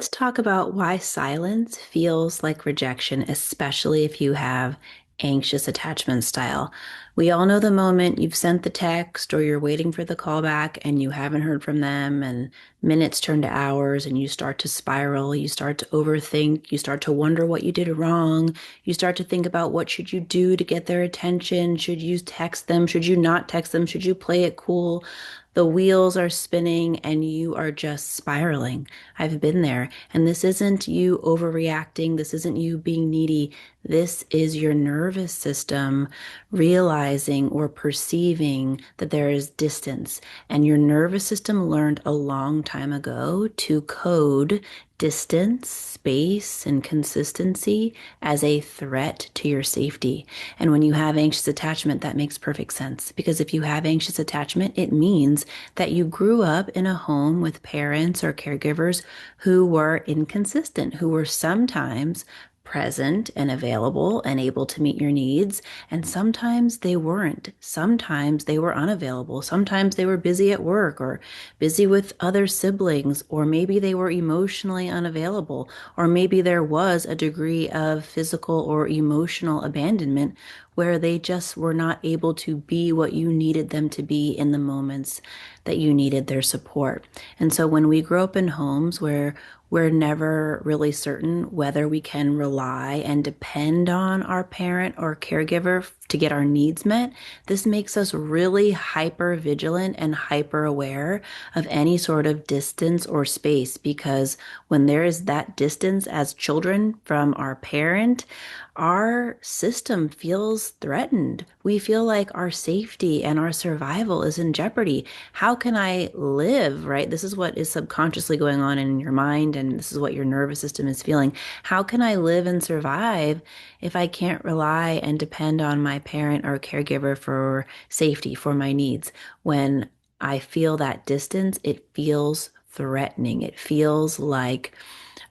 let's talk about why silence feels like rejection, especially if you have anxious attachment style. We all know the moment you've sent the text or you're waiting for the call back and you haven't heard from them, and minutes turn to hours and you start to spiral, you start to overthink, you start to wonder what you did wrong, you start to think about what should you do to get their attention, should you text them, should you not text them, should you play it cool? The wheels are spinning and you are just spiraling. I've been there. And this isn't you overreacting. This isn't you being needy. This is your nervous system realizing or perceiving that there is distance. And your nervous system learned a long time ago to code distance, space, and consistency as a threat to your safety. And when you have anxious attachment, that makes perfect sense because if you have anxious attachment, it means that you grew up in a home with parents or caregivers who were inconsistent, who were sometimes present and available and able to meet your needs. And sometimes they weren't. Sometimes they were unavailable. Sometimes they were busy at work or busy with other siblings, or maybe they were emotionally unavailable, or maybe there was a degree of physical or emotional abandonment where they just were not able to be what you needed them to be in the moments that you needed their support. And so when we grow up in homes where we're never really certain whether we can rely and depend on our parent or caregiver to get our needs met, this makes us really hyper vigilant and hyper aware of any sort of distance or space, because when there is that distance as children from our parent, our system feels threatened. We feel like our safety and our survival is in jeopardy. How can I live, right? This is what is subconsciously going on in your mind, and this is what your nervous system is feeling. How can I live and survive if I can't rely and depend on my parent or caregiver for safety, for my needs? When I feel that distance, it feels threatening. It feels like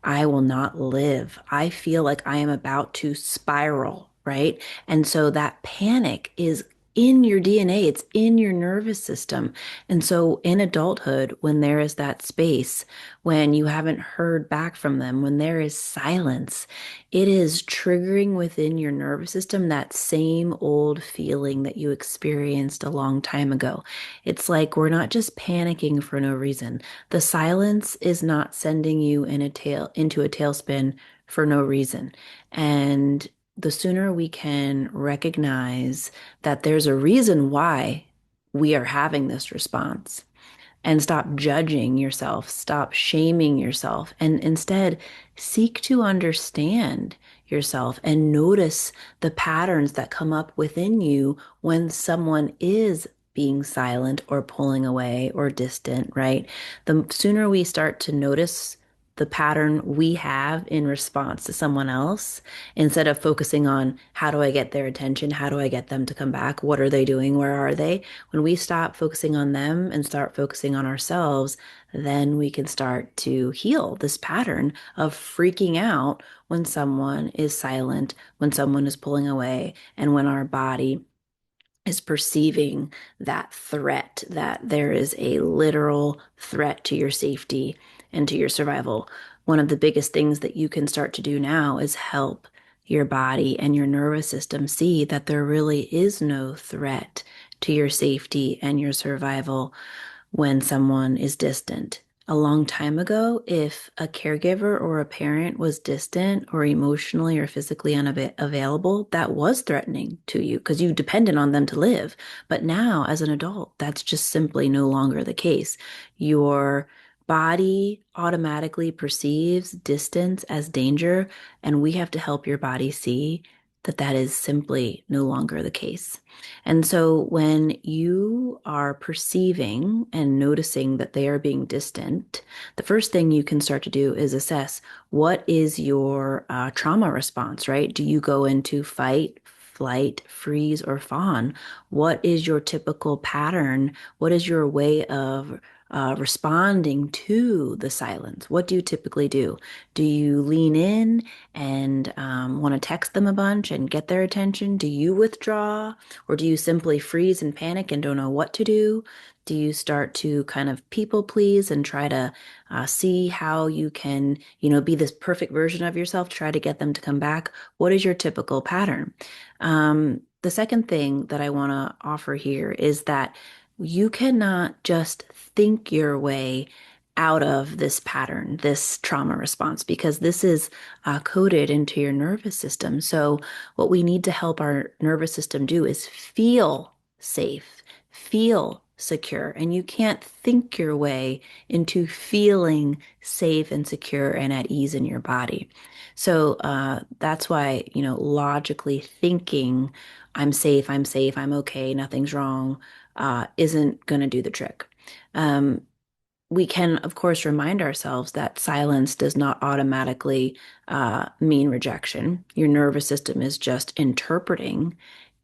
I will not live. I feel like I am about to spiral, right? And so that panic is in your DNA, it's in your nervous system. And so in adulthood, when there is that space, when you haven't heard back from them, when there is silence, it is triggering within your nervous system that same old feeling that you experienced a long time ago. It's like we're not just panicking for no reason. The silence is not sending you into a tailspin for no reason. And the sooner we can recognize that there's a reason why we are having this response, and stop judging yourself, stop shaming yourself, and instead seek to understand yourself and notice the patterns that come up within you when someone is being silent or pulling away or distant, right? The sooner we start to notice the pattern we have in response to someone else, instead of focusing on how do I get their attention? How do I get them to come back? What are they doing? Where are they? When we stop focusing on them and start focusing on ourselves, then we can start to heal this pattern of freaking out when someone is silent, when someone is pulling away, and when our body is perceiving that threat, that there is a literal threat to your safety and to your survival. One of the biggest things that you can start to do now is help your body and your nervous system see that there really is no threat to your safety and your survival when someone is distant. A long time ago, if a caregiver or a parent was distant or emotionally or physically unavailable, that was threatening to you because you depended on them to live. But now, as an adult, that's just simply no longer the case. Your body automatically perceives distance as danger, and we have to help your body see that that is simply no longer the case. And so when you are perceiving and noticing that they are being distant, the first thing you can start to do is assess what is your trauma response, right? Do you go into fight, flight, freeze, or fawn? What is your typical pattern? What is your way of responding to the silence? What do you typically do? Do you lean in and want to text them a bunch and get their attention? Do you withdraw? Or do you simply freeze and panic and don't know what to do? Do you start to kind of people please and try to see how you can, be this perfect version of yourself, try to get them to come back? What is your typical pattern? The second thing that I want to offer here is that you cannot just think your way out of this pattern, this trauma response, because this is coded into your nervous system. So, what we need to help our nervous system do is feel safe, feel secure. And you can't think your way into feeling safe and secure and at ease in your body. So that's why, logically thinking, I'm safe, I'm okay, nothing's wrong, isn't going to do the trick. Um, we can, of course, remind ourselves that silence does not automatically mean rejection. Your nervous system is just interpreting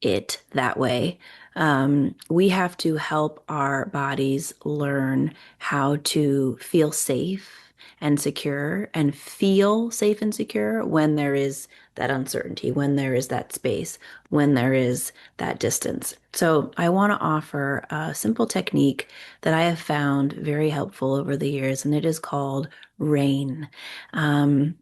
it that way. We have to help our bodies learn how to feel safe and secure and feel safe and secure when there is that uncertainty, when there is that space, when there is that distance. So, I want to offer a simple technique that I have found very helpful over the years, and it is called RAIN. Um,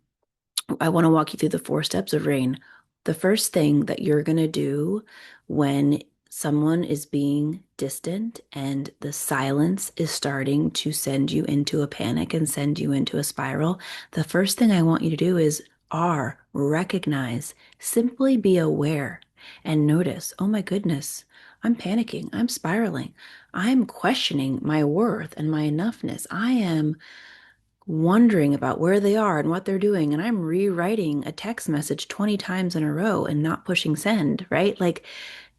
I want to walk you through the 4 steps of RAIN. The first thing that you're going to do when someone is being distant and the silence is starting to send you into a panic and send you into a spiral, the first thing I want you to do is recognize, simply be aware and notice, oh my goodness, I'm panicking, I'm spiraling, I'm questioning my worth and my enoughness. I am wondering about where they are and what they're doing, and I'm rewriting a text message 20 times in a row and not pushing send, right? Like,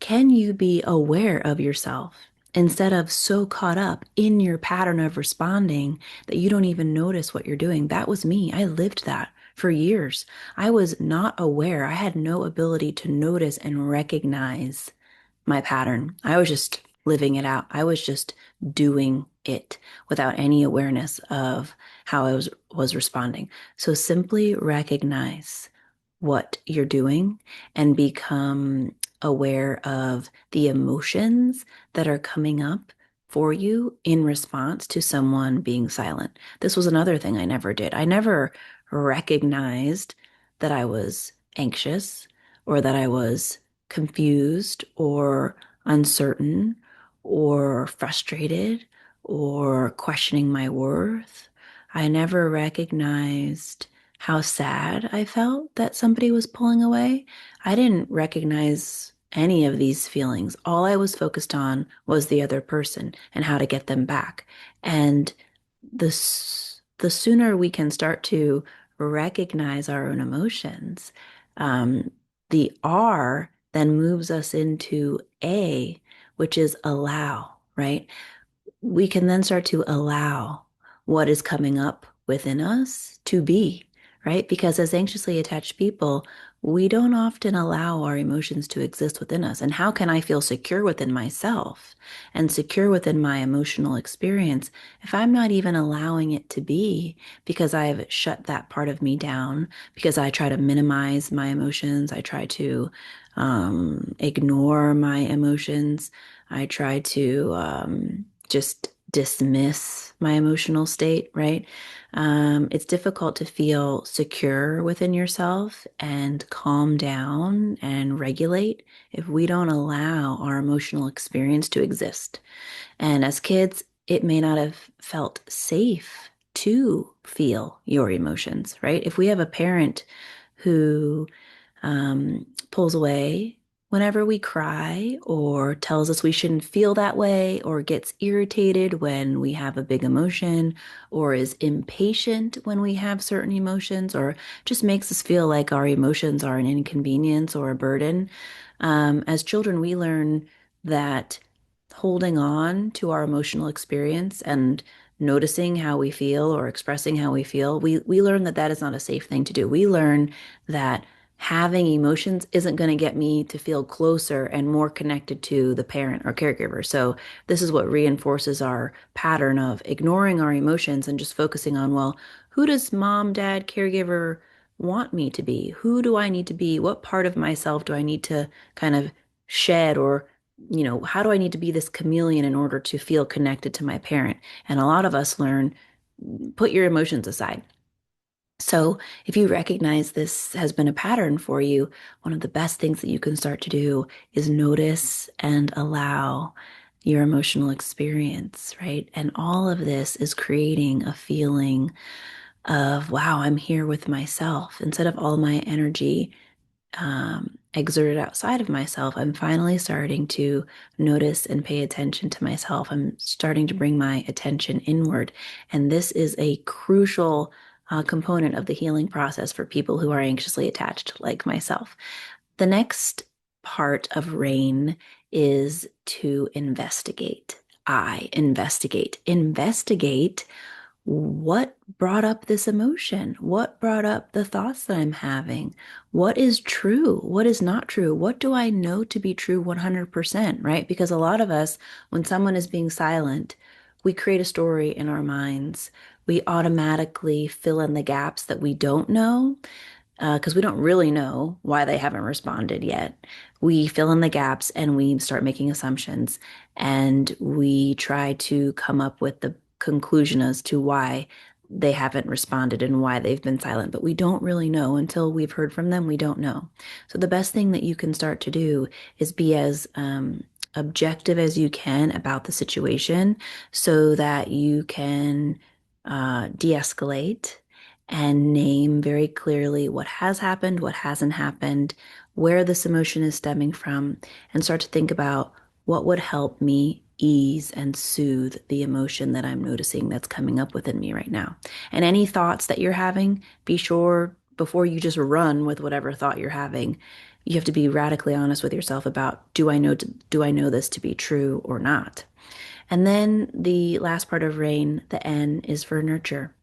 can you be aware of yourself instead of so caught up in your pattern of responding that you don't even notice what you're doing? That was me. I lived that for years. I was not aware. I had no ability to notice and recognize my pattern. I was just living it out. I was just doing it without any awareness of how I was responding. So simply recognize what you're doing and become aware of the emotions that are coming up for you in response to someone being silent. This was another thing I never did. I never recognized that I was anxious or that I was confused or uncertain or frustrated or questioning my worth. I never recognized how sad I felt that somebody was pulling away. I didn't recognize any of these feelings. All I was focused on was the other person and how to get them back. And the sooner we can start to recognize our own emotions, um, the R then moves us into A, which is allow, right? We can then start to allow what is coming up within us to be, right? Because as anxiously attached people, we don't often allow our emotions to exist within us. And how can I feel secure within myself and secure within my emotional experience if I'm not even allowing it to be because I've shut that part of me down, because I try to minimize my emotions, I try to ignore my emotions, I try to just dismiss my emotional state, right? It's difficult to feel secure within yourself and calm down and regulate if we don't allow our emotional experience to exist. And as kids, it may not have felt safe to feel your emotions, right? If we have a parent who pulls away whenever we cry or tells us we shouldn't feel that way or gets irritated when we have a big emotion or is impatient when we have certain emotions or just makes us feel like our emotions are an inconvenience or a burden. As children, we learn that holding on to our emotional experience and noticing how we feel or expressing how we feel, we learn that that is not a safe thing to do. We learn that having emotions isn't going to get me to feel closer and more connected to the parent or caregiver. So this is what reinforces our pattern of ignoring our emotions and just focusing on, well, who does mom, dad, caregiver want me to be? Who do I need to be? What part of myself do I need to kind of shed or how do I need to be this chameleon in order to feel connected to my parent? And a lot of us learn, put your emotions aside. So, if you recognize this has been a pattern for you, one of the best things that you can start to do is notice and allow your emotional experience, right? And all of this is creating a feeling of, wow, I'm here with myself. Instead of all my energy exerted outside of myself, I'm finally starting to notice and pay attention to myself. I'm starting to bring my attention inward. And this is a crucial component of the healing process for people who are anxiously attached, like myself. The next part of RAIN is to investigate. I investigate. Investigate what brought up this emotion? What brought up the thoughts that I'm having? What is true? What is not true? What do I know to be true 100%, right? Because a lot of us, when someone is being silent, we create a story in our minds. We automatically fill in the gaps that we don't know because we don't really know why they haven't responded yet. We fill in the gaps and we start making assumptions and we try to come up with the conclusion as to why they haven't responded and why they've been silent. But we don't really know until we've heard from them. We don't know. So the best thing that you can start to do is be as objective as you can about the situation so that you can de-escalate and name very clearly what has happened, what hasn't happened, where this emotion is stemming from, and start to think about what would help me ease and soothe the emotion that I'm noticing that's coming up within me right now. And any thoughts that you're having, be sure before you just run with whatever thought you're having, you have to be radically honest with yourself about do I know this to be true or not? And then the last part of RAIN, the N, is for nurture.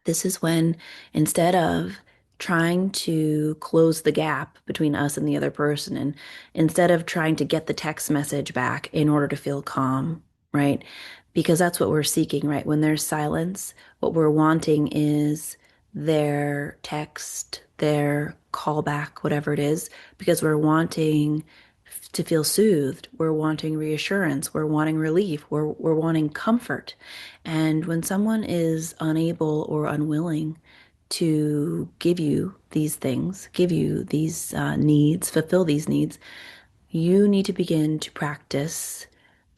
This is when instead of trying to close the gap between us and the other person, and instead of trying to get the text message back in order to feel calm, right? Because that's what we're seeking, right? When there's silence, what we're wanting is their text, their callback, whatever it is, because we're wanting to feel soothed. We're wanting reassurance. We're wanting relief. We're wanting comfort. And when someone is unable or unwilling to give you these things, give you these needs, fulfill these needs, you need to begin to practice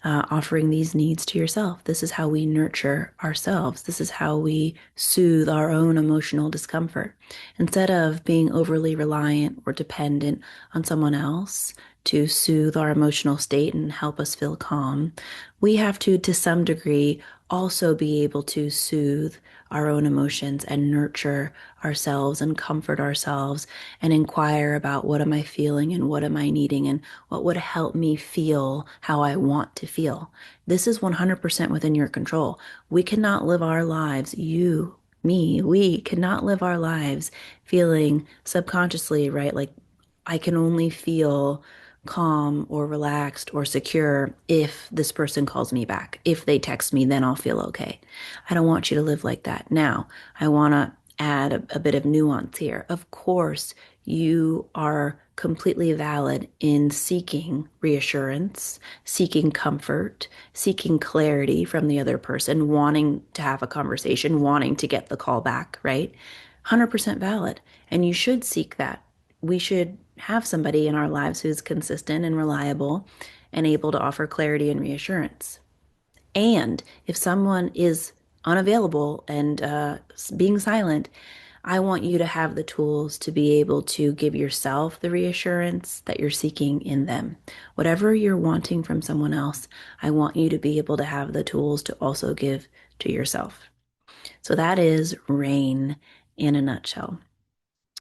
offering these needs to yourself. This is how we nurture ourselves. This is how we soothe our own emotional discomfort. Instead of being overly reliant or dependent on someone else to soothe our emotional state and help us feel calm, we have to some degree, also be able to soothe our own emotions and nurture ourselves and comfort ourselves and inquire about what am I feeling and what am I needing and what would help me feel how I want to feel. This is 100% within your control. We cannot live our lives, you, me, we cannot live our lives feeling subconsciously, right? Like I can only feel calm or relaxed or secure if this person calls me back. If they text me, then I'll feel okay. I don't want you to live like that. Now, I want to add a bit of nuance here. Of course, you are completely valid in seeking reassurance, seeking comfort, seeking clarity from the other person, wanting to have a conversation, wanting to get the call back, right? 100% valid. And you should seek that. We should have somebody in our lives who's consistent and reliable and able to offer clarity and reassurance. And if someone is unavailable and being silent, I want you to have the tools to be able to give yourself the reassurance that you're seeking in them. Whatever you're wanting from someone else, I want you to be able to have the tools to also give to yourself. So that is RAIN in a nutshell.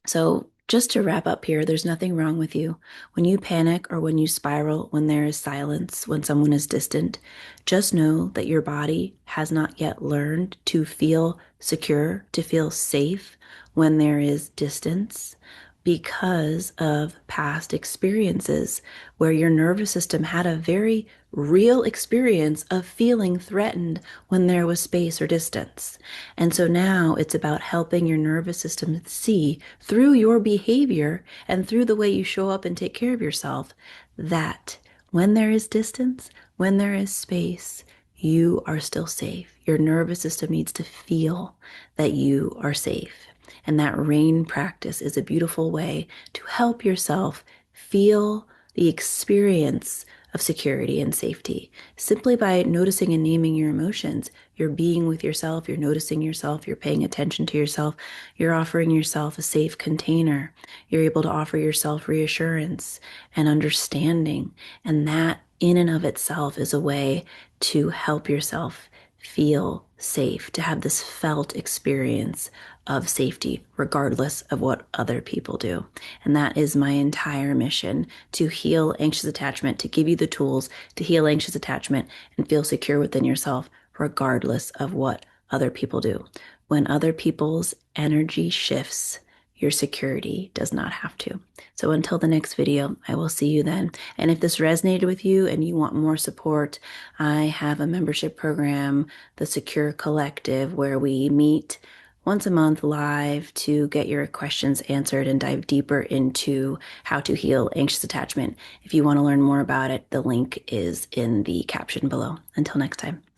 So, just to wrap up here, there's nothing wrong with you. When you panic or when you spiral, when there is silence, when someone is distant, just know that your body has not yet learned to feel secure, to feel safe when there is distance because of past experiences where your nervous system had a very real experience of feeling threatened when there was space or distance. And so now it's about helping your nervous system see through your behavior and through the way you show up and take care of yourself that When there is distance, when there is space, you are still safe. Your nervous system needs to feel that you are safe. And that rain practice is a beautiful way to help yourself feel the experience of security and safety. Simply by noticing and naming your emotions, you're being with yourself, you're noticing yourself, you're paying attention to yourself, you're offering yourself a safe container. You're able to offer yourself reassurance and understanding. And that, in and of itself, is a way to help yourself feel safe, to have this felt experience of safety, regardless of what other people do. And that is my entire mission, to heal anxious attachment, to give you the tools to heal anxious attachment and feel secure within yourself, regardless of what other people do. When other people's energy shifts, your security does not have to. So until the next video, I will see you then. And if this resonated with you and you want more support, I have a membership program, the Secure Collective, where we meet once a month live to get your questions answered and dive deeper into how to heal anxious attachment. If you want to learn more about it, the link is in the caption below. Until next time.